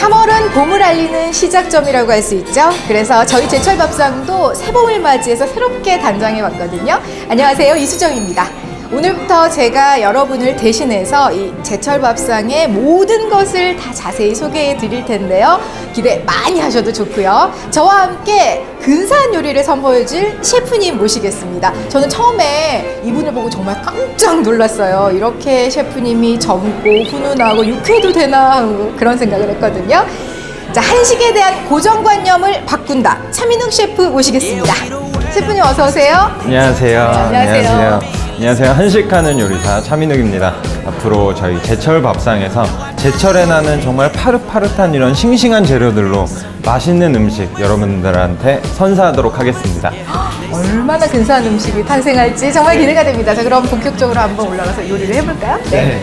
3월은 봄을 알리는 시작점이라고 할 수 있죠. 그래서 저희 제철 밥상도 새봄을 맞이해서 새롭게 단장해 봤거든요. 안녕하세요, 이수정입니다. 오늘부터 제가 여러분을 대신해서 이 제철 밥상의 모든 것을 다 자세히 소개해 드릴 텐데요. 기대 많이 하셔도 좋고요. 저와 함께 근사한 요리를 선보여 줄 셰프님 모시겠습니다. 저는 처음에 이분을 보고 정말 깜짝 놀랐어요. 이렇게 셰프님이 젊고 훈훈하고 육회도 되나 하고 그런 생각을 했거든요. 자, 한식에 대한 고정관념을 바꾼다. 차민욱 셰프 모시겠습니다. 셰프님 어서 오세요. 안녕하세요. 안녕하세요. 안녕하세요. 한식하는 요리사 차민욱입니다. 앞으로 저희 제철 밥상에서 제철에 나는 정말 파릇파릇한 이런 싱싱한 재료들로 맛있는 음식 여러분들한테 선사하도록 하겠습니다. 얼마나 근사한 음식이 탄생할지 정말 기대가 됩니다. 자, 그럼 본격적으로 한번 올라가서 요리를 해볼까요? 네.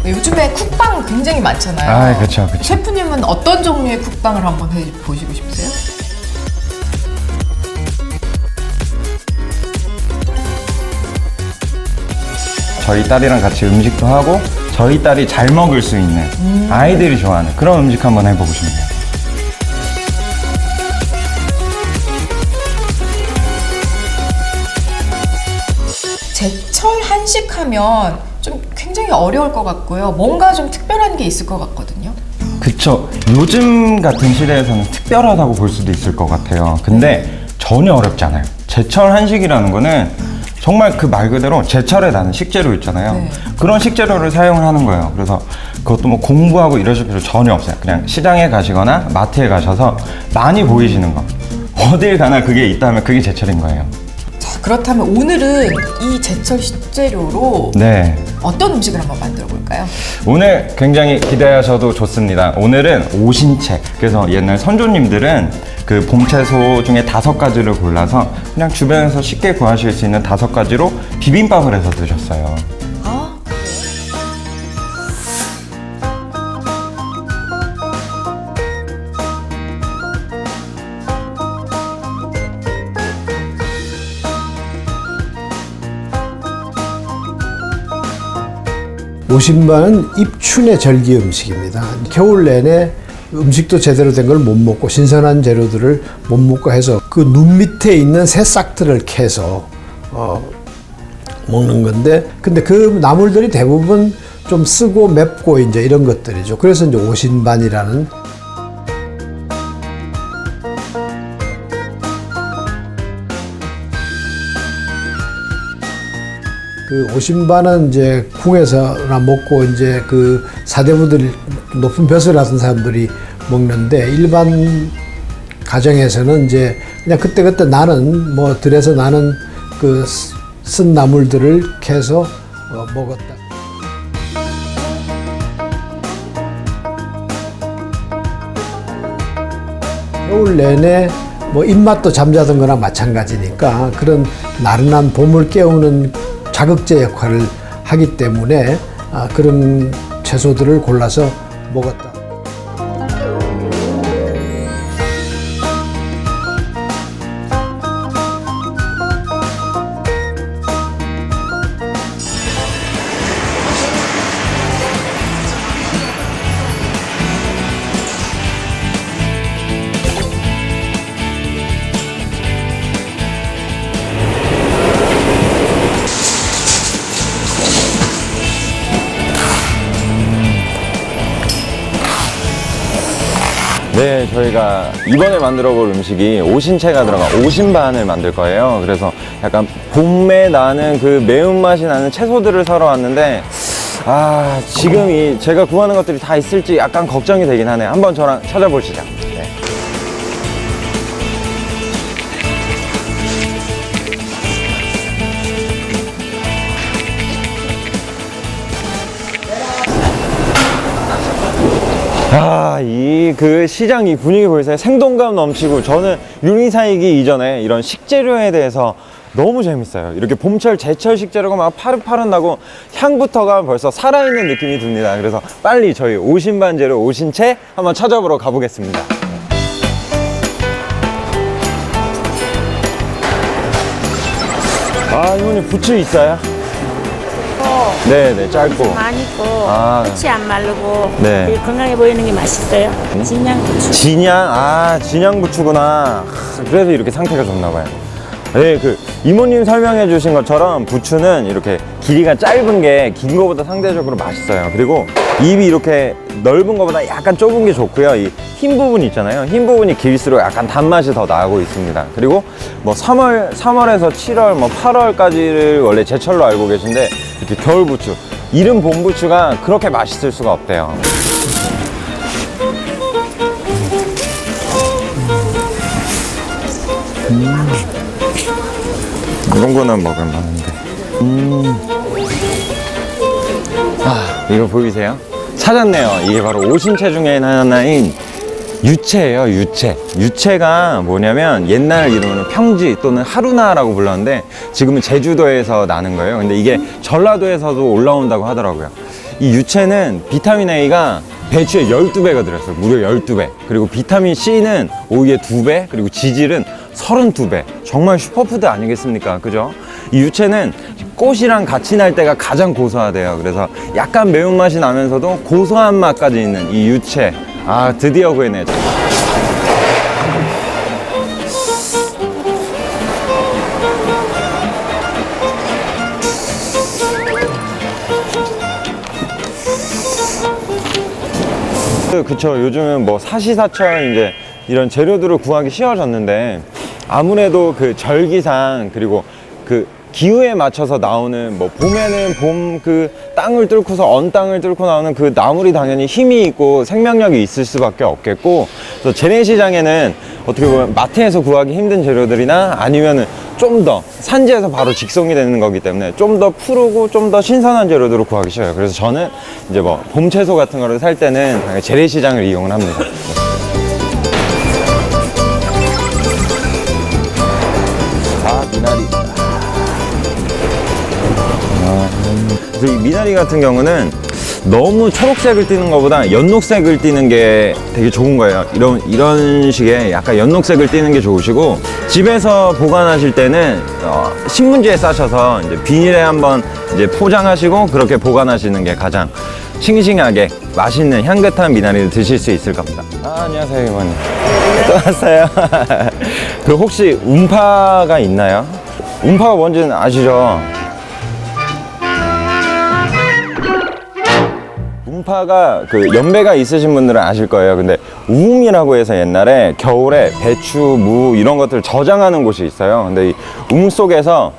요즘에 쿡방 굉장히 많잖아요. 아, 그렇죠. 셰프님은 어떤 종류의 쿡방을 한번 해보시고 싶으세요? 저희 딸이랑 같이 음식도 하고 저희 딸이 잘 먹을 수 있는 아이들이 좋아하는 그런 음식 한번 해보고 싶네요. 제철 한식하면 좀 굉장히 어려울 것 같고요. 뭔가 좀 특별한 게 있을 것 같거든요. 그쵸. 요즘 같은 시대에서는 특별하다고 볼 수도 있을 것 같아요. 근데 전혀 어렵지 않아요. 제철 한식이라는 거는 정말 그 말 그대로 제철에 나는 식재료 있잖아요. 네. 그런 식재료를 사용을 하는 거예요. 그래서 그것도 뭐 공부하고 이러실 필요 전혀 없어요. 그냥 시장에 가시거나 마트에 가셔서 많이 보이시는 거. 어딜 가나 그게 있다면 그게 제철인 거예요. 자, 그렇다면 오늘은 이 제철 식재료로 네. 어떤 음식을 한번 만들어 볼까요? 오늘 굉장히 기대하셔도 좋습니다. 오늘은 오신채. 그래서 옛날 선조님들은 그 봄채소 중에 5가지를 골라서 그냥 주변에서 쉽게 구하실 수 있는 5가지로 비빔밥을 해서 드셨어요. 오신반은 입춘의 절기 음식입니다. 겨울 내내 음식도 제대로 된 걸 못 먹고 신선한 재료들을 못 먹고 해서 그 눈 밑에 있는 새싹들을 캐서 먹는 건데, 근데 그 나물들이 대부분 좀 쓰고 맵고 이제 이런 것들이죠. 그래서 이제 오신반이라는. 그 오신반은 이제 궁에서나 먹고 이제 그 사대부들 높은 벼슬 하던 사람들이 먹는데, 일반 가정에서는 이제 그냥 그때그때 나는 뭐 들에서 나는 그 쓴 나물들을 캐서 먹었다. 겨울 내내 뭐 입맛도 잠자던 거나 마찬가지니까 그런 나른한 봄을 깨우는 자극제 역할을 하기 때문에 그런 채소들을 골라서 먹었다. 네, 저희가 이번에 만들어 볼 음식이 오신채가 들어간 오신반을 만들 거예요. 그래서 약간 봄에 나는 그 매운맛이 나는 채소들을 사러 왔는데, 지금 이 제가 구하는 것들이 다 있을지 약간 걱정이 되긴 하네요. 한번 저랑 찾아보시죠. 네. 아, 이 그 시장 이 분위기 보이세요? 생동감 넘치고, 저는 유리사이기 이전에 이런 식재료에 대해서 너무 재밌어요. 이렇게 봄철, 제철 식재료가 막 파릇파릇 나고 향부터가 벌써 살아있는 느낌이 듭니다. 그래서 빨리 저희 오신반재료 오신채 한번 찾아보러 가보겠습니다. 아, 이모님 부추 있어요? 네네, 짧고. 많이 있고 아. 끝이 안 마르고 네. 되게 건강해 보이는 게 맛있어요. 진양고추. 진양 부추구나. 그래서 이렇게 상태가 좋나 봐요. 네, 그 이모님 설명해 주신 것처럼 부추는 이렇게 길이가 짧은 게 긴 거보다 상대적으로 맛있어요. 그리고 입이 이렇게 넓은 거보다 약간 좁은 게 좋고요. 이 흰 부분 있잖아요. 흰 부분이 길수록 약간 단맛이 더 나고 있습니다. 그리고 뭐 3월에서 7월, 뭐 8월까지를 원래 제철로 알고 계신데, 이렇게 겨울 부추, 이른 봄 부추가 그렇게 맛있을 수가 없대요. 이런 거는 먹을 만한데. 아, 이거 보이세요? 찾았네요. 이게 바로 오신채 중에 하나인 유채예요, 유채. 유채가 뭐냐면 옛날 이름으로는 평지 또는 하루나라고 불렀는데, 지금은 제주도에서 나는 거예요. 근데 이게 전라도에서도 올라온다고 하더라고요. 이 유채는 비타민 A가 배추의 12배가 들었어요. 무려 12배. 그리고 비타민 C는 오이의 2배, 그리고 지질은 32배. 정말 슈퍼푸드 아니겠습니까? 그죠? 이 유채는 꽃이랑 같이 날 때가 가장 고소하대요. 그래서 약간 매운맛이 나면서도 고소한 맛까지 있는 이 유채. 아, 드디어 구해내요. 그쵸. 요즘은 뭐 사시사철 이제 이런 재료들을 구하기 쉬워졌는데, 아무래도 그 절기상, 그리고 그 기후에 맞춰서 나오는, 뭐 봄에는 봄 그 땅을 뚫고서 언 땅을 뚫고 나오는 그 나물이 당연히 힘이 있고 생명력이 있을 수밖에 없겠고, 또 재래시장에는 어떻게 보면 마트에서 구하기 힘든 재료들이나 아니면은 좀 더 산지에서 바로 직송이 되는 거기 때문에 좀 더 푸르고 좀 더 신선한 재료들을 구하기 쉬워요. 그래서 저는 이제 뭐 봄 채소 같은 거를 살 때는 당연히 재래시장을 이용을 합니다. 아, 미나리. 그래서 이 미나리 같은 경우는 너무 초록색을 띠는 것보다 연녹색을 띠는 게 되게 좋은 거예요. 이런 식의 약간 연녹색을 띠는 게 좋으시고, 집에서 보관하실 때는 신문지에 싸셔서 이제 비닐에 한번 이제 포장하시고 그렇게 보관하시는 게 가장 싱싱하게 맛있는 향긋한 미나리를 드실 수 있을 겁니다. 아, 안녕하세요, 이모님. 또 왔어요. 그 혹시 움파가 있나요? 움파가 뭔지는 아시죠? 움파가 그 연배가 있으신 분들은 아실 거예요. 근데 우움이라고 해서 옛날에 겨울에 배추, 무 이런 것들을 저장하는 곳이 있어요. 근데 이 움 속에서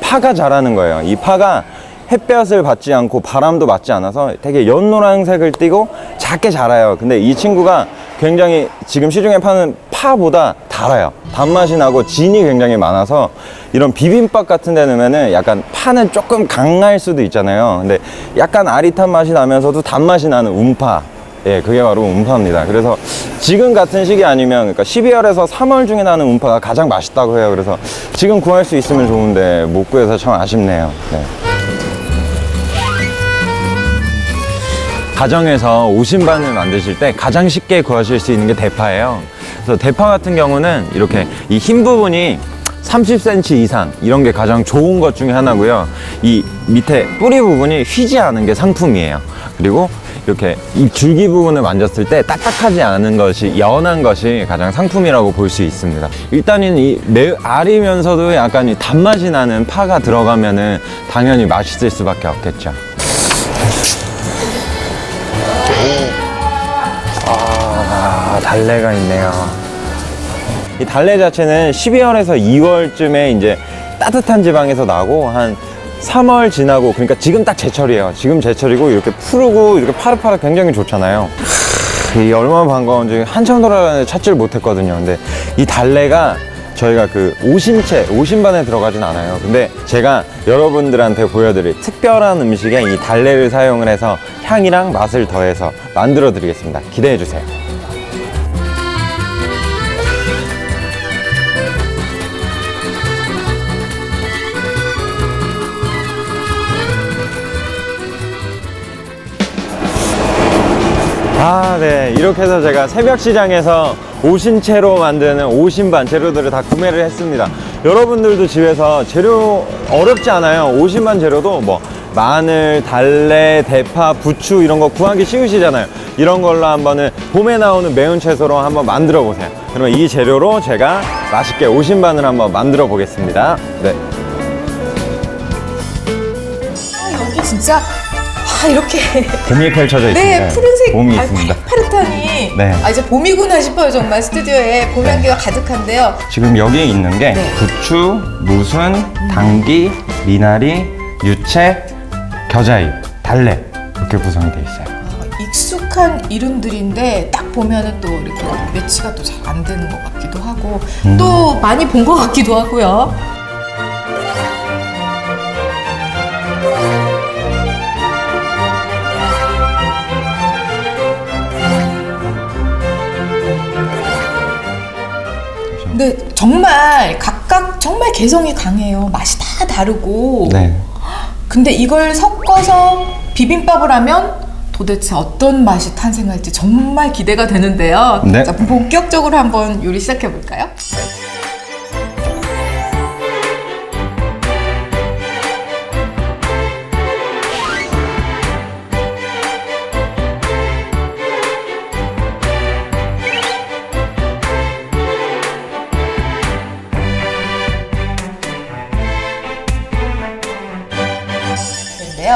파가 자라는 거예요. 이 파가 햇볕을 받지 않고 바람도 맞지 않아서 되게 연노란색을 띠고 작게 자라요. 근데 이 친구가 굉장히 지금 시중에 파는 파보다 달아요. 단맛이 나고 진이 굉장히 많아서 이런 비빔밥 같은 데 넣으면은 약간 파는 조금 강할 수도 있잖아요. 근데 약간 아릿한 맛이 나면서도 단맛이 나는 움파. 예, 그게 바로 움파입니다. 그래서 지금 같은 시기 아니면, 그러니까 12월에서 3월 중에 나는 움파가 가장 맛있다고 해요. 그래서 지금 구할 수 있으면 좋은데 못 구해서 참 아쉽네요. 네. 가정에서 오신반을 만드실 때 가장 쉽게 구하실 수 있는 게 대파예요. 그래서 대파 같은 경우는 이렇게 이 흰 부분이 30cm 이상, 이런 게 가장 좋은 것 중에 하나고요. 이 밑에 뿌리 부분이 휘지 않은 게 상품이에요. 그리고 이렇게 이 줄기 부분을 만졌을 때 딱딱하지 않은 것이, 연한 것이 가장 상품이라고 볼 수 있습니다. 일단은 이 알이면서도 약간 이 단맛이 나는 파가 들어가면은 당연히 맛있을 수밖에 없겠죠. 아, 달래가 있네요. 이 달래 자체는 12월에서 2월쯤에 이제 따뜻한 지방에서 나고, 한 3월 지나고, 그러니까 지금 딱 제철이에요. 지금 제철이고 이렇게 푸르고 이렇게 파릇파릇 굉장히 좋잖아요. 이게 얼마나 반가운지 한참 돌아다녔는데 찾지를 못했거든요. 근데 이 달래가 저희가 그 오신반에 들어가진 않아요. 근데 제가 여러분들한테 보여드릴 특별한 음식에 이 달래를 사용을 해서 향이랑 맛을 더해서 만들어 드리겠습니다. 기대해 주세요. 네. 이렇게 해서 제가 새벽 시장에서 오신채로 만드는 오신반 재료들을 다 구매를 했습니다. 여러분들도 집에서 재료 어렵지 않아요. 오신반 재료도 뭐 마늘, 달래, 대파, 부추 이런 거 구하기 쉬우시잖아요. 이런 걸로 한번은 봄에 나오는 매운 채소로 한번 만들어 보세요. 그러면 이 재료로 제가 맛있게 오신반을 한번 만들어 보겠습니다. 네. 여기 진짜 이렇게 봄이 펼쳐져 있습니다. 네, 푸른색 봄이 있습니다. 파릇파릇하니 네. 이제 봄이구나 싶어요. 정말 스튜디오에 봄 향기가 가득한데요. 지금 여기에 있는 게 네. 부추, 무순, 당귀, 미나리, 유채, 겨자잎, 달래 이렇게 구성이 되어 있어요. 익숙한 이름들인데 딱 보면은 또 이렇게 매치가 또 잘 안 되는 것 같기도 하고 또 많이 본 것 같기도 하고요. 근데 정말 각각 정말 개성이 강해요. 맛이 다 다르고. 네. 근데 이걸 섞어서 비빔밥을 하면 도대체 어떤 맛이 탄생할지 정말 기대가 되는데요. 네. 자, 본격적으로 한번 요리 시작해 볼까요?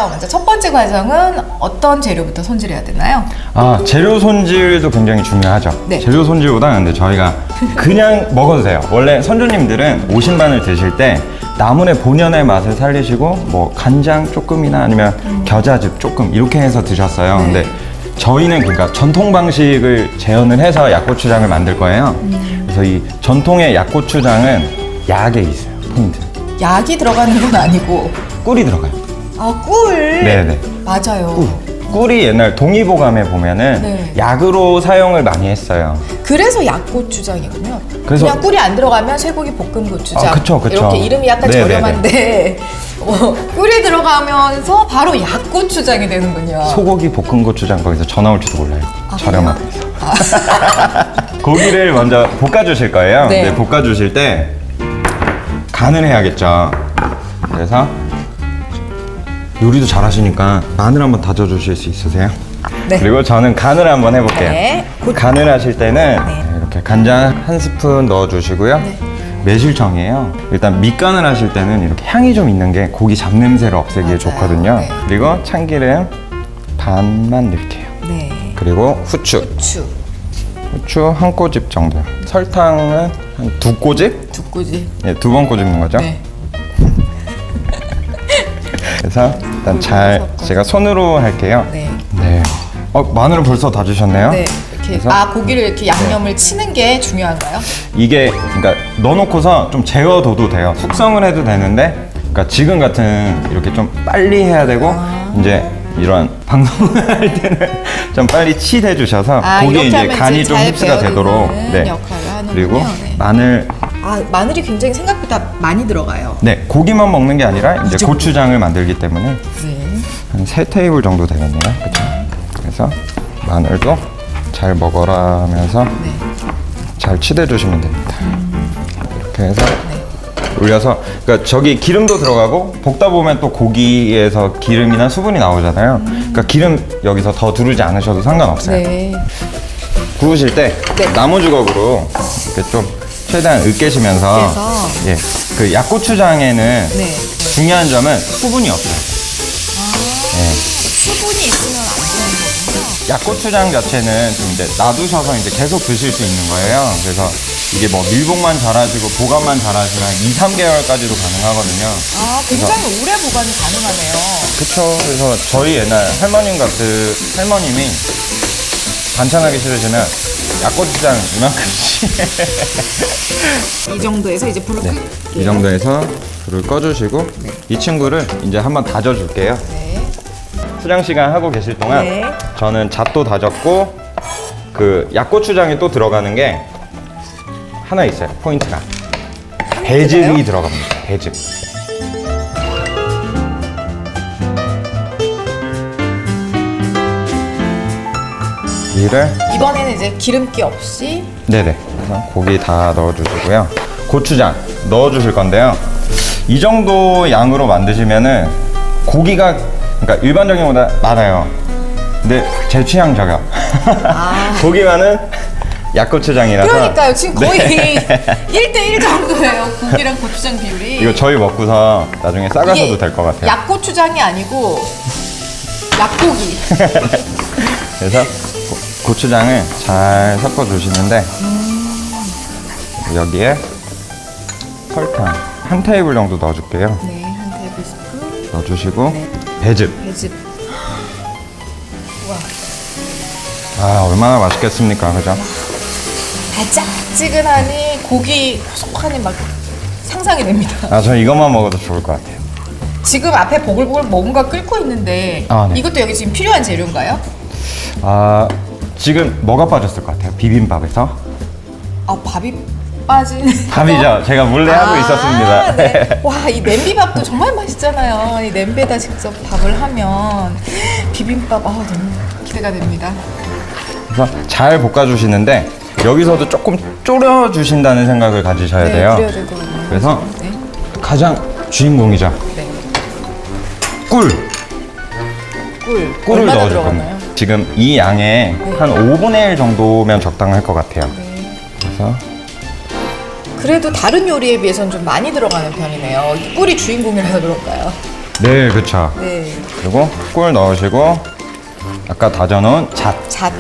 먼저 첫 번째 과정은 어떤 재료부터 손질해야 되나요? 재료 손질도 굉장히 중요하죠. 네. 재료 손질보다 근데 저희가 그냥 먹어도 돼요. 원래 선조님들은 오신반을 드실 때 나물의 본연의 맛을 살리시고 뭐 간장 조금이나 아니면 겨자즙 조금 이렇게 해서 드셨어요. 네. 근데 저희는 그러니까 전통 방식을 재현을 해서 약고추장을 만들 거예요. 그래서 이 전통의 약고추장은 약에 있어요. 포인트. 약이 들어가는 건 아니고 꿀이 들어가요. 꿀. 네네. 맞아요. 꿀이 옛날 동의보감에 보면은 네. 약으로 사용을 많이 했어요. 그래서 약고추장이군요. 그래서- 그냥 꿀이 안 들어가면 쇠고기 볶음 고추장. 그쵸. 이렇게 이름이 약간 네네네. 저렴한데 꿀이 들어가면서 바로 약고추장이 되는군요. 소고기 볶은 고추장 거기서 전화 올지도 몰라요. 저렴하게 해서. 아. 고기를 먼저 볶아주실 거예요. 네. 네, 볶아주실 때 간을 해야겠죠. 그래서 요리도 잘하시니까 마늘 한번 다져주실 수 있으세요? 네. 그리고 저는 간을 한번 해볼게요. 네. 간을 하실 때는 네. 이렇게 간장 한 스푼 넣어주시고요. 네. 매실청이에요. 일단 밑간을 하실 때는 이렇게 향이 좀 있는 게 고기 잡냄새를 없애기에 맞아요. 좋거든요. 네. 그리고 참기름 반만 넣을게요. 네. 그리고 후추. 후추 한 꼬집 정도. 설탕은 한 두 꼬집? 두 꼬지. 예, 두 번 꼬집는 거죠. 네. 그래서 일단 잘 섞어서. 제가 손으로 할게요. 네. 네. 마늘을 벌써 다지셨네요. 네. 이렇게 그래서 고기를 이렇게 양념을 치는 게 중요한가요? 이게 그러니까 넣어놓고서 좀 재워둬도 돼요. 숙성을 해도 되는데, 그러니까 지금 같은 이렇게 좀 빨리 해야 되고 이제 이런 방송을 할 때는 좀 빨리 치대 주셔서 고기에 이렇게 이제 하면 간이 이제 좀 잘 흡수가 되도록 배어드는 역할을 하는군요. 그리고 네. 마늘 마늘이 굉장히 생각보다 많이 들어가요. 네 고기만 먹는 게 아니라 이제 고추장을 만들기 때문에 네. 한 3테이블 정도 되겠네요. 그렇죠? 그래서 마늘도 잘 먹어라 하면서 네. 잘 치대 주시면 됩니다. 이렇게 해서 올려서 그러니까 저기 기름도 들어가고 볶다 보면 또 고기에서 기름이나 수분이 나오잖아요. 그러니까 기름 여기서 더 두르지 않으셔도 상관없어요. 네. 구우실 때 네. 나무주걱으로 이렇게 좀 최대한 으깨시면서 으깨서. 예, 그 약고추장에는 네. 중요한 점은 수분이 없어요. 예. 수분이 있으면 안 되는 거군요. 약고추장 자체는 좀 이제 놔두셔서 이제 계속 드실 수 있는 거예요. 그래서 이게 뭐 밀봉만 잘하시고 보관만 잘하시면 2, 3개월까지도 가능하거든요. 굉장히 오래 보관이 가능하네요. 그쵸. 그래서 저희 옛날 할머님이 반찬하기 싫으시면 약고추장 이만큼씩. 이 정도에서 이제 불을 끌게요. 이 정도에서 불을 꺼주시고 이 친구를 이제 한번 다져줄게요. 네. 수장 씨가 하고 계실 동안 네. 저는 잣도 다졌고 그 약고추장에 또 들어가는 게 하나 있어요. 포인트가 배즙이 들어갑니다. 배즙. 이를 이번에는 이제 기름기 없이 네네. 그래서 고기 다 넣어주시고요. 고추장 넣어주실 건데요. 이 정도 양으로 만드시면은 고기가 그러니까 일반적인 것보다 많아요. 근데 제 취향 저격. 고기만은 약고추장이라서. 그러니까요. 지금 거의 네. 1대1 정도예요. 고기랑 고추장 비율이. 이거 저희 먹고서 나중에 싸가셔도 될 것 같아요. 약고추장이 아니고 약고기. 그래서 고추장을 잘 섞어 주시는데 여기에 설탕 한 테이블 정도 넣어줄게요. 네, 한 테이블 스푼. 넣어주시고 네. 배즙. 배즙. 아 얼마나 맛있겠습니까, 그죠? 달짝지근하니 고기 고소하니 막 상상이 됩니다. 아 저 이것만 먹어도 좋을 것 같아요. 지금 앞에 보글보글 뭔가 끓고 있는데 아, 네. 이것도 여기 지금 필요한 재료인가요? 아 지금 뭐가 빠졌을 것 같아요? 비빔밥에서? 아, 밥이 빠진. 밥이죠. 제가 몰래 하고 있었습니다. 네. 와, 이 냄비밥도 정말 맛있잖아요. 이 냄비에다 직접 밥을 하면 비빔밥 너무 기대가 됩니다. 그래서 잘 볶아주시는데 여기서도 조금 졸여주신다는 생각을 가지셔야 네, 돼요. 그래야 되거든요. 그래서 네. 가장 주인공이죠. 네. 꿀! 꿀을 얼마나 넣어줄 들어가나요? 겁니다. 지금 이 양에 한 5분의 1 정도면 적당할 것 같아요. 네. 그래서 그래도 다른 요리에 비해서는 좀 많이 들어가는 편이네요. 꿀이 주인공이라서 그럴까요? 네, 그렇죠. 네. 그리고 꿀 넣으시고 아까 다져놓은 잣. 잣.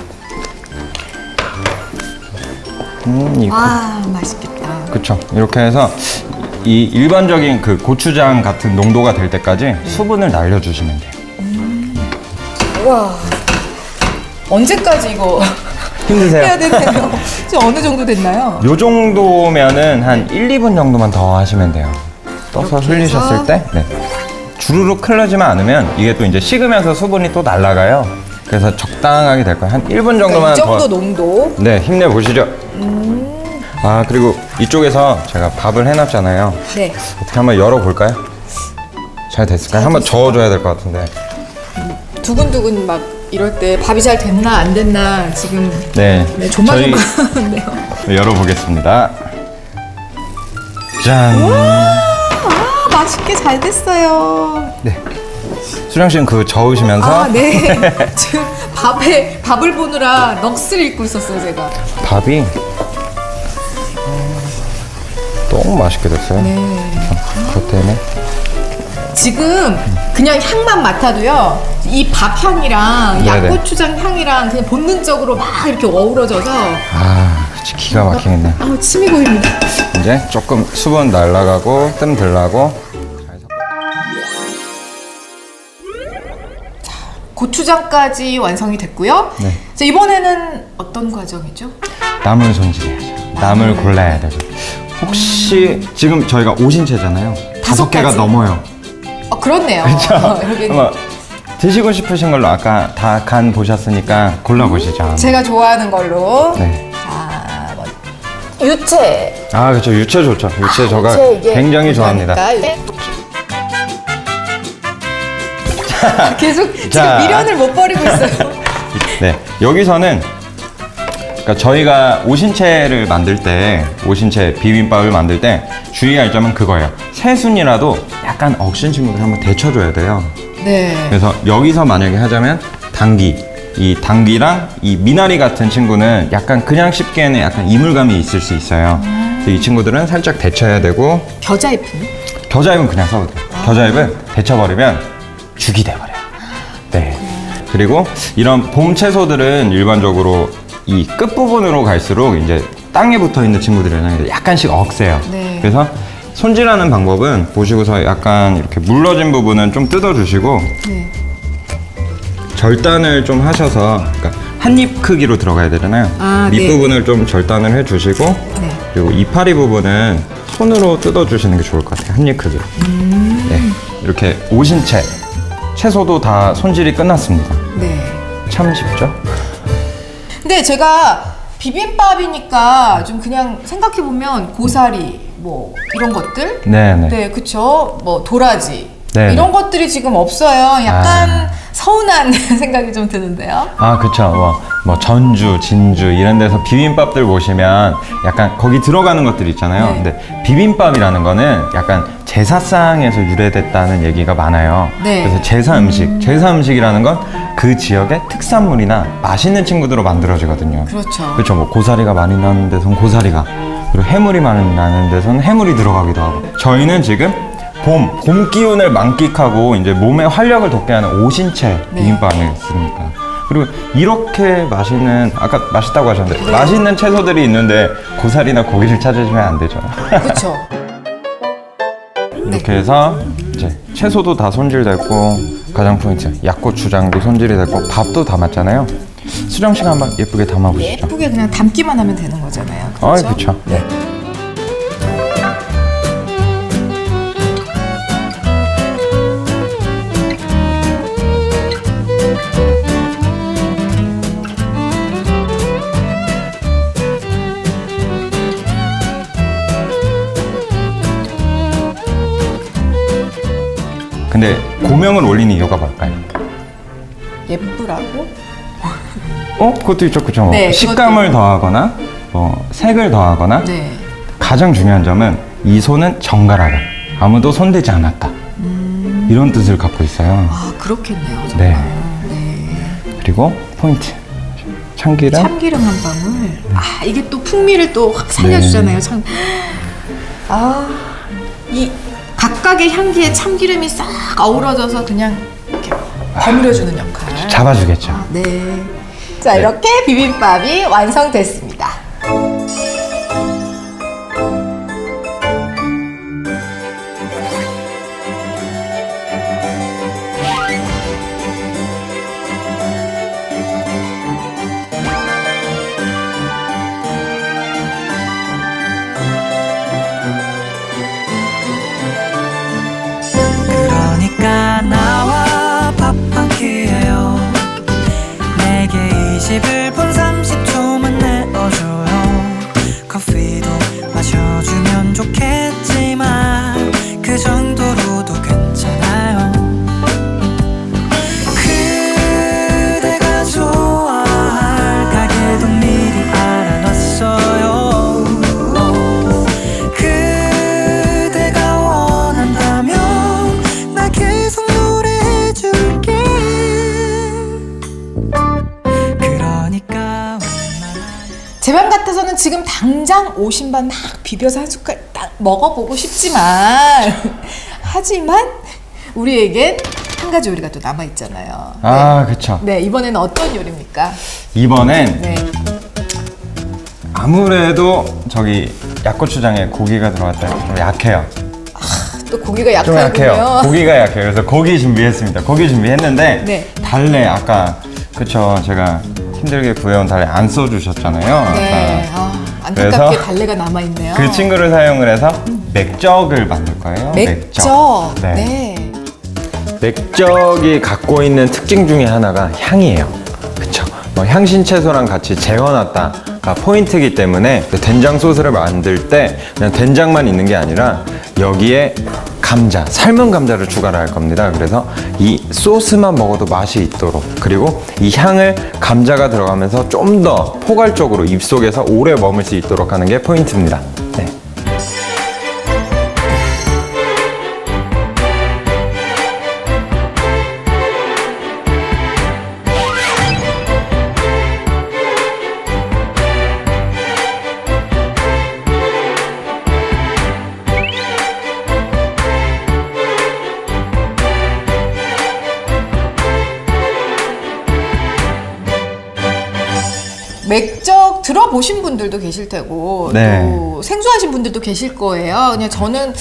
이거. 아, 맛있겠다. 그쵸. 이렇게 해서 이 일반적인 그 고추장 같은 농도가 될 때까지 수분을 날려주시면 돼요. 와. 언제까지 이거 힘드세요? 해야 되나요? 지금 어느 정도 됐나요? 요 정도면은 한 1, 2분 정도만 더 하시면 돼요. 떠서 이렇게 흘리셨을 해서? 때 네. 주르륵 흘러지만 않으면 이게 또 이제 식으면서 수분이 또 날아가요. 그래서 적당하게 될 거예요. 한 1분 정도만 이 정도 더. 농도. 네, 힘내보시죠. 아, 그리고 이쪽에서 제가 밥을 해놨잖아요. 네. 어떻게 한번 열어볼까요? 잘 됐을까요? 한번 저어줘야 될 것 같은데. 두근두근 막 이럴 때 밥이 잘 됐나 안 됐나 지금 네. 조마조마한데요. 저희 열어보겠습니다. 짠. 아, 맛있게 잘 됐어요. 네. 수령 씨는 그거 저으시면서 아, 네. 지금 밥을 보느라 넋을 잃고 있었어요, 제가. 밥이 너무 맛있게 됐어요. 네. 그것 때문에. 지금 그냥 향만 맡아도요, 이 밥 향이랑 네네. 약고추장 향이랑 그냥 본능적으로 막 이렇게 어우러져서 아, 그치, 기가 막히겠네. 아우, 침이 고입니다. 이제 조금 수분 날라가고 뜸 들라고. 고추장까지 완성이 됐고요. 네. 자, 이번에는 어떤 과정이죠? 나물 손질해야죠. 나물 골라야 되고. 혹시 지금 저희가 5신채잖아요. 5개가 넘어요. 그렇네요. 여기 한번 드시고 싶으신 걸로 아까 다 간 보셨으니까 골라보시죠. 제가 좋아하는 걸로. 네. 자, 유채. 아, 그렇죠. 유채 좋죠. 유채 저가 유채 이게 굉장히 좋아합니다. 그러니까 계속 지금 자. 미련을 못 버리고 있어요. 네. 여기서는 그러니까 저희가 오신채를 만들 때, 오신채 비빔밥을 만들 때 주의할 점은 그거예요. 새순이라도 약간 억신 친구들 한번 데쳐줘야 돼요. 네. 그래서 여기서 만약에 하자면 당귀, 이 당귀랑 이 미나리 같은 친구는 약간 그냥 씹기에는 약간 이물감이 있을 수 있어요. 그래서 이 친구들은 살짝 데쳐야 되고, 겨자잎은? 겨자잎은 그냥 써도 돼요. 겨자잎은 데쳐버리면 죽이 돼버려요. 네. 그리고 이런 봄 채소들은 일반적으로 이 끝부분으로 갈수록 이제 땅에 붙어 있는 친구들은 약간씩 억세요. 네. 그래서 손질하는 방법은 보시고서 약간 이렇게 물러진 부분은 좀 뜯어주시고 네. 절단을 좀 하셔서, 그러니까 한 입 크기로 들어가야 되잖아요. 아, 네. 밑부분을 좀 절단을 해주시고 네. 그리고 이파리 부분은 손으로 뜯어주시는 게 좋을 것 같아요. 한 입 크기로. 네, 이렇게 오신채 채소도 다 손질이 끝났습니다. 네. 참 쉽죠? 근데 제가 비빔밥이니까 좀 그냥 생각해보면 고사리 뭐 이런 것들 네네. 네, 그쵸. 뭐 도라지 네. 이런 것들이 지금 없어요. 약간 서운한 생각이 좀 드는데요. 아, 그쵸. 뭐 전주, 진주 이런 데서 비빔밥들 보시면 약간 거기 들어가는 것들 있잖아요. 네. 근데 비빔밥이라는 거는 약간 제사상에서 유래됐다는 얘기가 많아요. 네. 그래서 제사 음식이라는 건 그 지역의 특산물이나 맛있는 친구들로 만들어지거든요. 그렇죠. 그렇죠. 뭐 고사리가 많이 나는 데선 고사리가, 그리고 해물이 많이 나는 데선 해물이 들어가기도 하고. 저희는 지금 봄 기운을 만끽하고 이제 몸에 활력을 돋게 하는 오신채 비빔밥을 씁니다. 그리고 이렇게 맛있는, 아까 맛있다고 하셨는데 맛있는 채소들이 있는데 고사리나 고기를 찾으시면 안 되죠. 그렇죠. 이렇게 해서 이제 채소도 다 손질됐고, 가장 포인트 약고추장도 손질이 됐고, 밥도 담았잖아요. 수정 씨가 한번 예쁘게 담아보시죠. 예쁘게 그냥 담기만 하면 되는 거잖아요. 아, 그렇죠? 그렇죠. 네. 근데 고명을 올리는 이유가 뭘까요? 예쁘라고? 그것도 있죠, 그죠? 네, 식감을 그것도. 더하거나, 색을 더하거나. 네. 가장 중요한 점은 이 손은 정갈하다. 아무도 손대지 않았다. 이런 뜻을 갖고 있어요. 아, 그렇겠네요. 정말. 네. 네. 그리고 포인트. 참기름. 참기름 한 방울. 아, 이게 또 풍미를 또 확 살려주잖아요. 네. 참. 아, 이 각각의 향기에 참기름이 싹 어우러져서 그냥 이렇게 버무려주는 역할. 잡아주겠죠. 아, 네. 자, 이렇게 비빔밥이 완성됐습니다. 그러니까 나와 밥 한 끼 해요. 내게 21분 30초만 내어줘요. 커피도 마셔주면 좋겠지만 그 정도로도 괜찮아요. 그대가 좋아할 가게도 미리 알아놨어요. 그대가 원한다면 나 계속 노래해줄게. 그러니까 제 맘 같아서는 지금 당장 오신반 막 비벼서 한 숟갈 딱 먹어보고 싶지만 하지만 우리에겐 한 가지 요리가 또 남아있잖아요. 아, 그쵸. 네, 이번에는 어떤 요리입니까? 이번엔 네. 아무래도 저기 약고추장에 고기가 들어갔다 좀 약해요. 또 고기가 좀 약하군요. 약해요. 고기가 약해요. 그래서 고기 준비했습니다. 고기 준비했는데 네. 달래 아까 그쵸, 제가 힘들게 구해온 달래 안 써주셨잖아요. 네. 아까. 아, 안타깝게 그래서 달래가 남아있네요. 그 친구를 사용을 해서 맥적을 만들 거예요. 맥적. 네. 네. 맥적이 갖고 있는 특징 중에 하나가 향이에요. 그쵸? 향신 채소랑 같이 재워놨다가 포인트이기 때문에 된장 소스를 만들 때 그냥 된장만 있는 게 아니라 여기에 감자, 삶은 감자를 추가를 할 겁니다. 그래서 이 소스만 먹어도 맛이 있도록, 그리고 이 향을 감자가 들어가면서 좀 더 포괄적으로 입속에서 오래 머물 수 있도록 하는 게 포인트입니다. 네. 맥적 들어보신 분들도 계실 테고 네. 또 생소하신 분들도 계실 거예요. 그냥 저는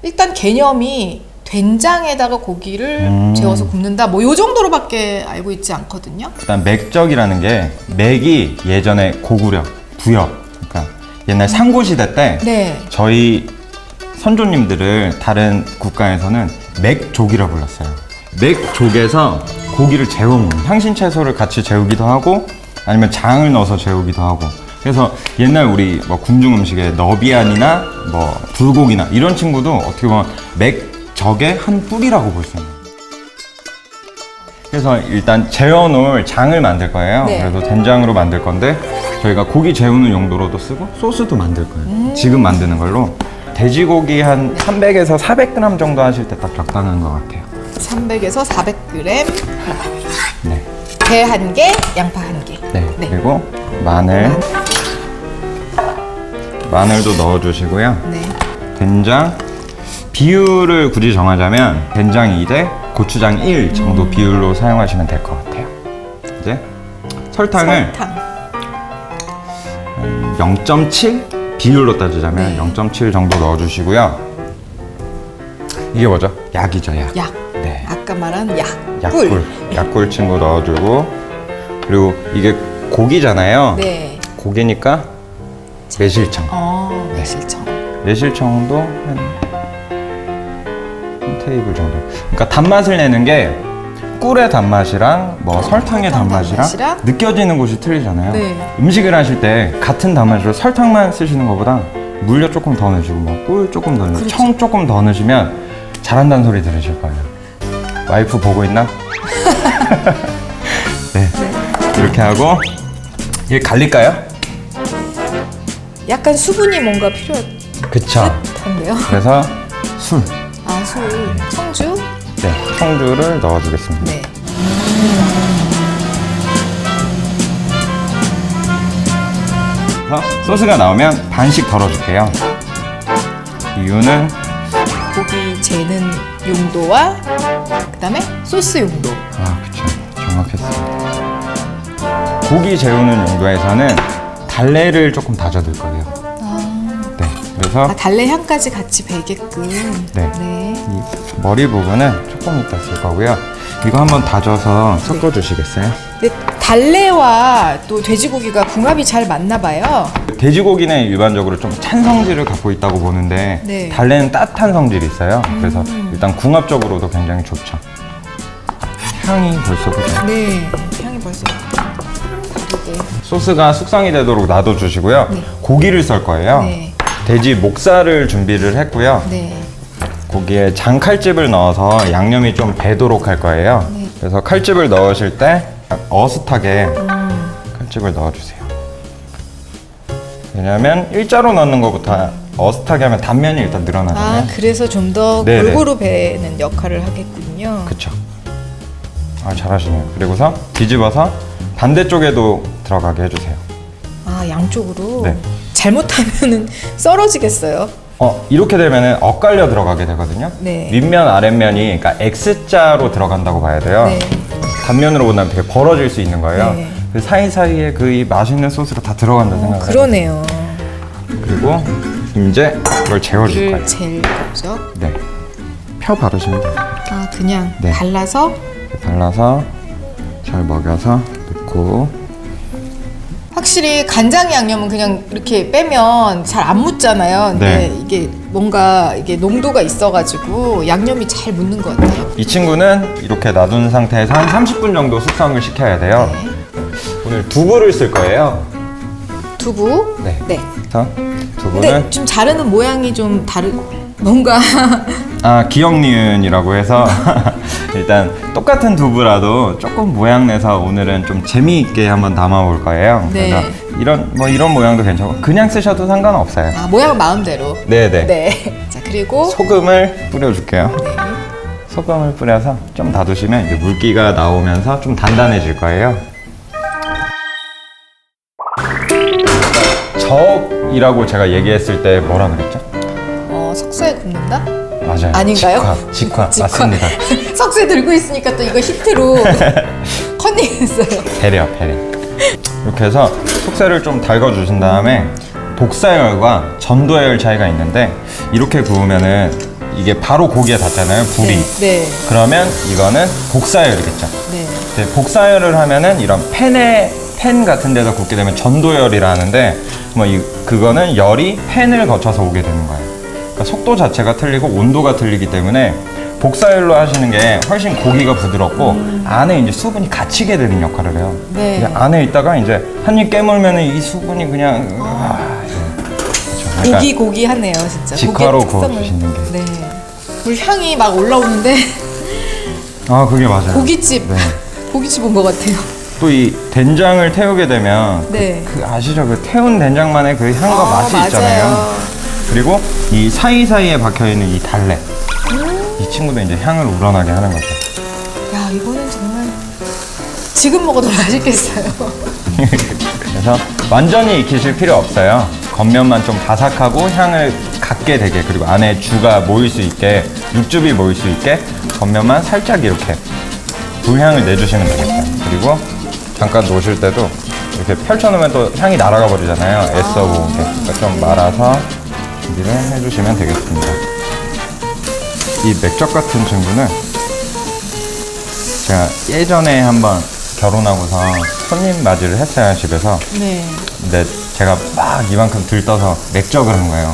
일단 개념이 된장에다가 고기를 재워서 굽는다. 뭐 요 정도로밖에 알고 있지 않거든요. 일단 맥적이라는 게 맥이 예전에 고구려, 부역, 그러니까 옛날 상고시대 때 네. 저희 선조님들을 다른 국가에서는 맥족이라 불렀어요. 맥족에서 고기를 재워 먹는, 향신 채소를 같이 재우기도 하고 아니면 장을 넣어서 재우기도 하고. 그래서 옛날 우리 뭐 궁중 음식에 너비안이나 뭐 불고기나 이런 친구도 어떻게 보면 맥적의 한 뿌리라고 볼 수 있는. 그래서 일단 재워놓을 장을 만들 거예요. 네. 그래서 된장으로 만들 건데 저희가 고기 재우는 용도로도 쓰고 소스도 만들 거예요. 지금 만드는 걸로. 돼지고기 한 300에서 400g 정도 하실 때 딱 적당한 것 같아요. 300에서 400g. 네. 게 1개, 양파 1개. 네. 그리고 마늘도 넣어주시고요. 네. 된장 비율을 굳이 정하자면 된장 2대 고추장 1 정도 비율로 사용하시면 될 것 같아요. 이제 설탕을 설탕. 0.7 비율로 따지자면 네. 0.7 정도 넣어주시고요. 이게 뭐죠? 약이죠, 약. 약. 네. 아까 말한 약. 약꿀. 약꿀 친구 넣어주고, 그리고 이게 고기잖아요. 네. 고기니까 매실청. 매실청. 매실청도 한 테이블 정도. 그러니까 단맛을 내는 게 꿀의 단맛이랑 뭐 설탕의 단맛이랑 단맛이랑? 느껴지는 곳이 틀리잖아요. 네. 음식을 하실 때 같은 단맛으로 설탕만 쓰시는 것보다 물엿 조금 더 넣으시고 뭐 꿀 조금 더 넣으시고 청 조금 더 넣으시면 잘한다는 소리 들으실 거예요. 와이프 보고 있나? 네. 이렇게 하고 이게 갈릴까요? 약간 수분이 뭔가 필요할 그쵸. 텐데요. 그래서 술. 아, 술. 청주? 네, 청주를 넣어주겠습니다. 네. 그래서 소스가 나오면 반씩 덜어줄게요. 이유는 고기 재는 용도와 그다음에 소스 용도. 그쵸, 정확했습니다. 고기 재우는 용도에서는 달래를 조금 다져둘 거예요. 네, 그래서 달래 향까지 같이 배게끔. 네. 네. 이 머리 부분은 조금 이따 쓸 거고요. 이거 한번 다져서 섞어주시겠어요? 근데 달래와 또 돼지고기가 궁합이 잘 맞나 봐요. 돼지고기는 일반적으로 좀 찬 성질을 갖고 있다고 보는데 네. 달래는 따뜻한 성질이 있어요. 그래서 일단 궁합적으로도 굉장히 좋죠. 향이 벌써 그죠? 네. 향이 벌써 다르게. 소스가 숙성이 되도록 놔둬주시고요. 네. 고기를 썰 거예요. 네. 돼지 목살을 준비를 했고요. 네. 고기에 장칼집을 넣어서 양념이 좀 배도록 할 거예요. 네. 그래서 칼집을 넣으실 때 어슷하게 칼집을 넣어주세요. 왜냐하면 일자로 넣는 것부터 어슷하게 하면 단면이 일단 늘어나잖아요. 그래서 좀 더 네네. 골고루 배는 역할을 하겠군요. 그쵸. 잘하시네요. 그리고서 뒤집어서 반대쪽에도 들어가게 해주세요. 양쪽으로. 네. 잘못하면은 썰어지겠어요. 이렇게 되면은 엇갈려 들어가게 되거든요. 네. 윗면 아랫면이 그러니까 X자로 들어간다고 봐야 돼요. 네. 단면으로 본다면 되게 벌어질 수 있는 거예요. 네. 그 사이사이에 그 이 맛있는 소스가 다 들어간다 생각해요. 그러네요. 그리고 이제 이걸 재워줄 거예요. 를 젤 거죠. 네. 펴 바르시면 돼요. 그냥 네. 발라서. 발라서 잘 먹여서 넣고. 확실히 간장 양념은 그냥 이렇게 빼면 잘 안 묻잖아요. 근데 네. 이게 뭔가 이게 농도가 있어가지고 양념이 잘 묻는 것 같아요. 이 친구는 이렇게 놔둔 상태에서 한 30분 정도 숙성을 시켜야 돼요. 네. 오늘 두부를 쓸 거예요. 두부. 네. 네. 그래서 두부는 근데 좀 자르는 모양이 좀 뭔가 기역니은이라고 해서 일단 똑같은 두부라도 조금 모양 내서 오늘은 좀 재미있게 한번 담아볼 거예요. 네. 그래서 이런 모양도 괜찮고 그냥 쓰셔도 상관없어요. 모양은 마음대로. 네네. 네. 자, 그리고 소금을 뿌려줄게요. 네. 소금을 뿌려서 좀 놔두시면 이제 물기가 나오면서 좀 단단해질 거예요. 적이라고 제가 얘기했을 때 뭐라 그랬죠? 석쇠에 굽는다? 맞아요. 아닌가요? 직화 맞습니다. 석쇠 들고 있으니까 또 이거 히트로 컨닝했어요. 배려. 이렇게 해서 속살을 좀 달궈주신 다음에 복사열과 전도열 차이가 있는데 이렇게 구우면은 이게 바로 고기에 닿잖아요, 불이. 네. 그러면 이거는 복사열이겠죠. 네. 네, 복사열을 하면은 이런 팬 같은 데서 굽게 되면 전도열이라 하는데 그거는 열이 팬을 거쳐서 오게 되는 거예요. 그러니까 속도 자체가 틀리고 온도가 틀리기 때문에 복사열로 하시는 게 훨씬 고기가 부드럽고 안에 이제 수분이 갇히게 되는 역할을 해요. 네. 근데 안에 있다가 이제 한 입 깨물면은 이 수분이 그냥 그렇죠. 고기 하네요, 진짜. 직화로 고기의 특성을. 구워주시는 게. 네. 불 향이 막 올라오는데 아, 그게 맞아요. 고깃집. 네. 고깃집 온 것 같아요. 또 이 된장을 태우게 되면 네. 그 아시죠? 그 태운 된장만의 그 향과 맛이 맞아요. 있잖아요. 그리고 이 사이사이에 박혀있는 이 달래. 이 친구도 이제 향을 우러나게 하는 거죠. 야, 이거는 정말 지금 먹어도 맛있겠어요. 그래서 완전히 익히실 필요 없어요. 겉면만 좀 바삭하고 향을 갖게 되게, 그리고 안에 주가 모일 수 있게, 육즙이 모일 수 있게 겉면만 살짝 이렇게 불향을 내주시면 되겠어요. 그리고 잠깐 놓으실 때도 이렇게 펼쳐놓으면 또 향이 날아가 버리잖아요. 애써 모으게. 그러니까 좀 말아서 준비를 해주시면 되겠습니다. 이 맥적 같은 친구는 제가 예전에 한번 결혼하고서 손님 맞이를 했어요, 집에서. 네. 근데 제가 막 이만큼 들떠서 맥적을 한 거예요.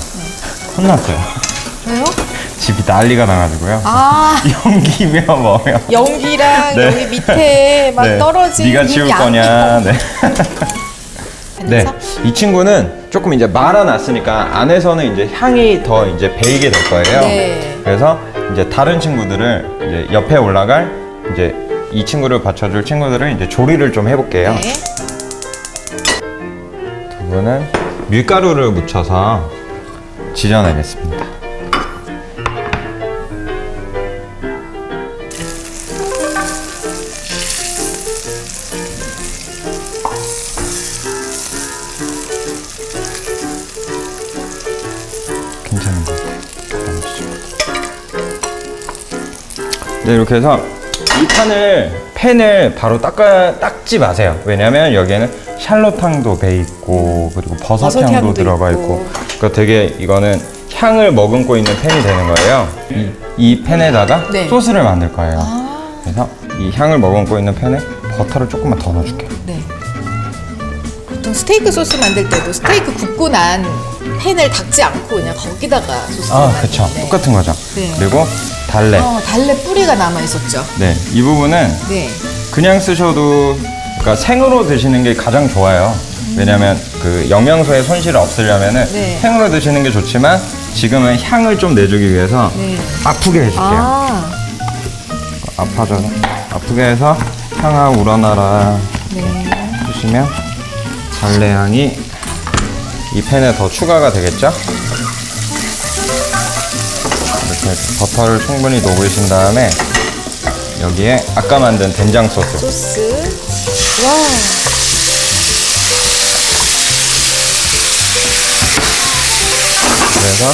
혼났어요. 왜요? 집이 난리가 나가지고요. 아, 연기며 뭐며. 연기랑 네. 여기 밑에 막 네. 떨어진 네가 치울 양. 거냐. 네. 네. 그래서? 이 친구는 조금 이제 말아놨으니까 안에서는 이제 향이 더 이제 배이게 될 거예요. 네. 그래서 이제 다른 친구들을 이제 옆에 올라갈 이제 이 친구를 받쳐줄 친구들을 이제 조리를 좀 해볼게요. 네. 두 분은 밀가루를 묻혀서 지져내겠습니다. 괜찮은 것 같아요. 네, 이렇게 해서 이 팬을 바로 닦지 마세요. 왜냐면 여기에는 샬롯향도 배 있고 그리고 버섯향도 버섯향도 들어가 있고. 있고 그러니까 되게 이거는 향을 머금고 있는 팬이 되는 거예요. 이 팬에다가 네. 소스를 만들 거예요. 아, 그래서 이 향을 머금고 있는 팬에 버터를 조금만 더 넣어줄게요. 네. 보통 스테이크 소스 만들 때도 스테이크 굽고 난 팬을 닦지 않고 그냥 거기다가 소스를 아, 만드는데. 그쵸. 똑같은 거죠. 네. 그리고 달래. 달래 뿌리가 남아 있었죠. 네, 이 부분은 네. 그냥 쓰셔도, 그러니까 생으로 드시는 게 가장 좋아요. 왜냐면 그 영양소의 손실을 없애려면은 네. 생으로 드시는 게 좋지만 지금은 향을 좀 내주기 위해서 네. 아프게 해줄게요. 아, 아파져. 아프게 해서 향아 우러나라 네. 해주시면 달래향이 이 팬에 더 추가가 되겠죠? 이렇게 버터를 충분히 녹이신 다음에 여기에 아까 만든 된장 소스. 소스. 와. 그래서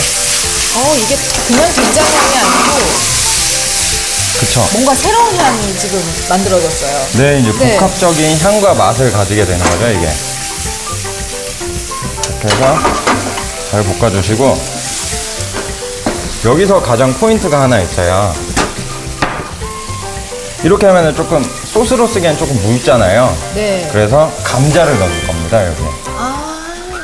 이게 그냥 된장향이 아니고 그쵸. 뭔가 새로운 향이 지금 만들어졌어요. 네, 이제 네. 복합적인 향과 맛을 가지게 되는 거죠, 이게. 이렇게 해서 잘 볶아주시고 여기서 가장 포인트가 하나 있어요. 이렇게 하면은 조금 소스로 쓰기엔 조금 묽잖아요. 네. 그래서 감자를 넣을 겁니다, 여기. 아,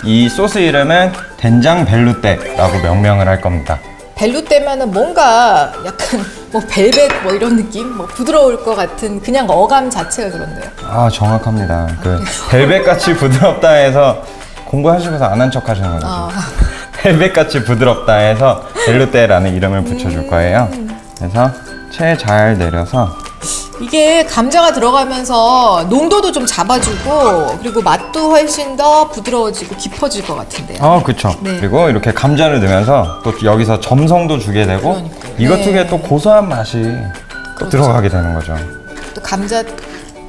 이 소스 이름은 된장 벨루떼라고 명명을 할 겁니다. 벨루 때면은 뭔가 약간 뭐 벨벳 뭐 이런 느낌? 뭐 부드러울 것 같은 그냥 어감 자체가 그런데요. 아, 정확합니다. 그 벨벳같이 부드럽다 해서 공부하시면서 안 한 척 하시는 거죠. 아, 벨벳같이 부드럽다 해서 벨루떼라는 이름을 붙여줄 거예요. 그래서 채 잘 내려서 이게 감자가 들어가면서 농도도 좀 잡아주고 그리고 맛도 훨씬 더 부드러워지고 깊어질 것 같은데요. 그쵸. 네. 그리고 이렇게 감자를 넣으면서 또 여기서 점성도 주게 되고 그러니까요. 이것 네. 특유의 또 고소한 맛이 또 들어가게 되는 거죠. 또 감자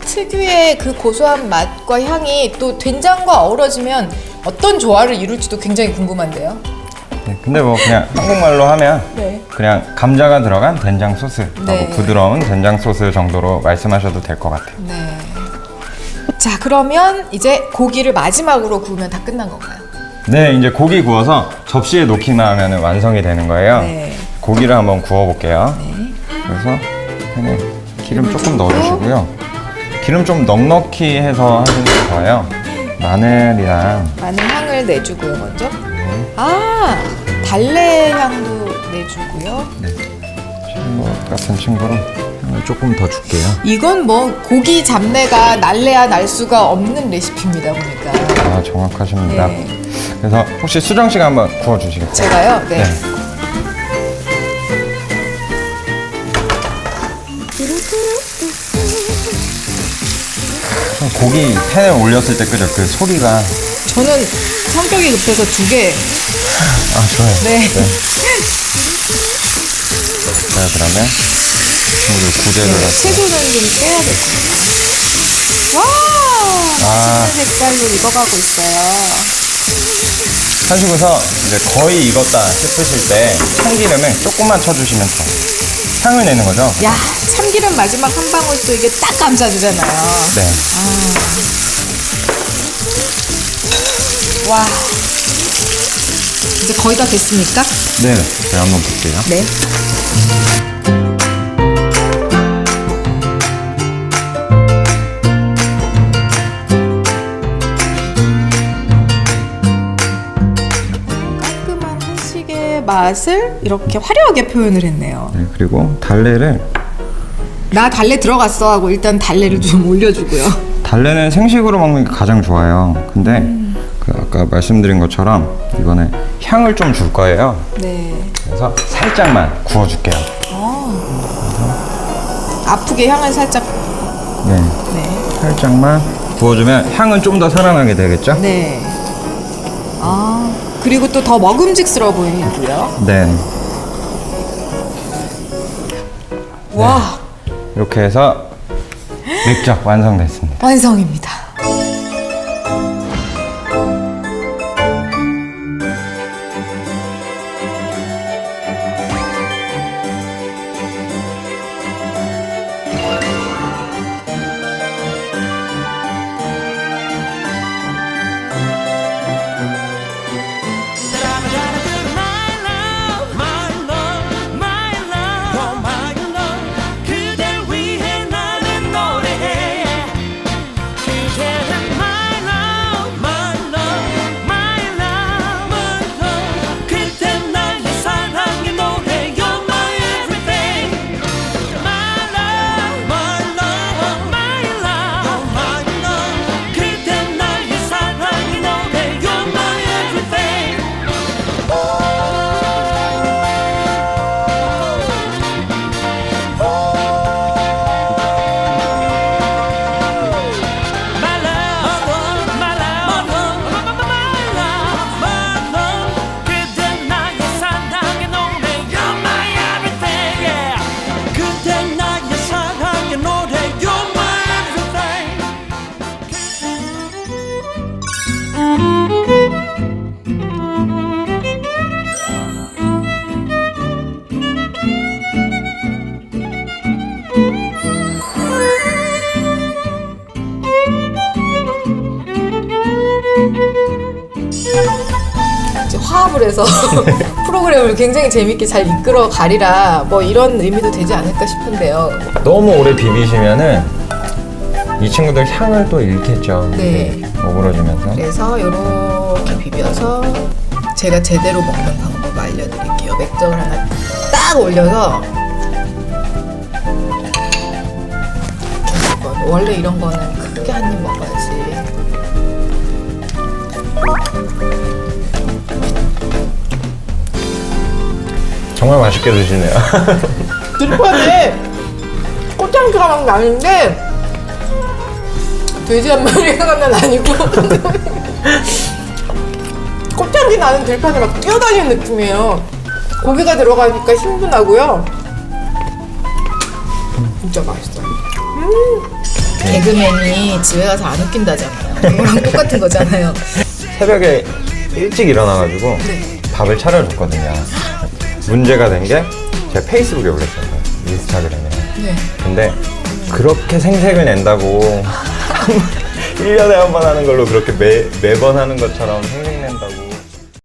특유의 그 고소한 맛과 향이 또 된장과 어우러지면 어떤 조화를 이룰지도 굉장히 궁금한데요. 네, 근데 뭐 그냥 한국말로 하면 네. 그냥 감자가 들어간 된장 소스라고 네. 부드러운 된장 소스 정도로 말씀하셔도 될 것 같아요. 네. 자, 그러면 이제 고기를 마지막으로 구우면 다 끝난 건가요? 네, 이제 고기 구워서 접시에 놓기만 하면 완성이 되는 거예요. 네. 고기를 한번 구워볼게요. 네. 그래서 팬에 기름 조금 넣어주시고요. 기름 좀 넉넉히 해서 하시는 게 좋아요. 마늘이랑 마늘 향을 내주고요, 먼저. 아, 달래 향도 내주고요. 뭐 같은 친구로 향을 조금 더 줄게요. 이건 뭐 고기 잡내가 날래야 날 수가 없는 레시피입니다, 보니까. 아, 정확하십니다. 네. 그래서 혹시 수정 씨가 한번 구워주시겠어요? 제가요? 네. 고기 팬에 올렸을 때 그죠? 그 소리가 저는 성격이 급해서 2개. 좋아요. 네. 자, 그러면 물을 구제를 네, 해서 채소는 좀 빼야 될 것 같아요. 와! 맛있는 색깔로 익어가고 있어요. 하시고서 이제 거의 익었다 싶으실 때 참기름을 조금만 쳐주시면 돼요. 향을 내는 거죠? 야, 참기름 마지막 한 방울 또 이게 딱 감싸주잖아요. 네. 와. 이제 거의 다 됐습니까? 네. 제가 한번 볼게요. 네. 깔끔한 한식의 맛을 이렇게 화려하게 표현을 했네요. 네, 그리고 달래를 나 달래 들어갔어 하고 일단 달래를 좀 올려주고요. 달래는 생식으로 먹는 게 가장 좋아요. 근데 그 아까 말씀드린 것처럼 이번에 향을 좀 줄 거예요. 네. 그래서 살짝만 구워줄게요. 아프게 향을 살짝. 네. 네. 살짝만 구워주면 향은 좀 더 살아나게 되겠죠? 네. 아, 그리고 또 더 먹음직스러워 보이고요. 네. 와, 이렇게 해서 맥적 완성됐습니다. 완성입니다. 이제 화합을 해서 프로그램을 굉장히 재밌게 잘 이끌어 가리라 뭐 이런 의미도 되지 않을까 싶은데요. 너무 오래 비비시면은 이 친구들 향을 또 잃겠죠. 네. 어우러지면서. 그래서 이렇게 비벼서 제가 제대로 먹는 방법 알려드릴게요. 맥정을 하나 딱 올려서 이렇게 먹어요. 원래 이런 거는 크게 한 입 먹어야지. 정말 맛있게 드시네요. 들판에 꽃향기가 막 나는데 돼지 한 마리가 난 아니고 꽃향기 나는 들판에 막 뛰어다니는 느낌이에요. 고기가 들어가니까 힘도 나고요. 진짜 맛있어요. 개그맨이 집에 가서 안 웃긴다잖아요. 이거랑 똑같은 거잖아요. 새벽에 일찍 일어나가지고 밥을 차려줬거든요. 문제가 된 게 제가 페이스북에 올렸어요. 인스타그램에. 네. 근데 그렇게 생색을 낸다고 1년에 한 번 하는 걸로 그렇게 매번 하는 것처럼 생색 낸다고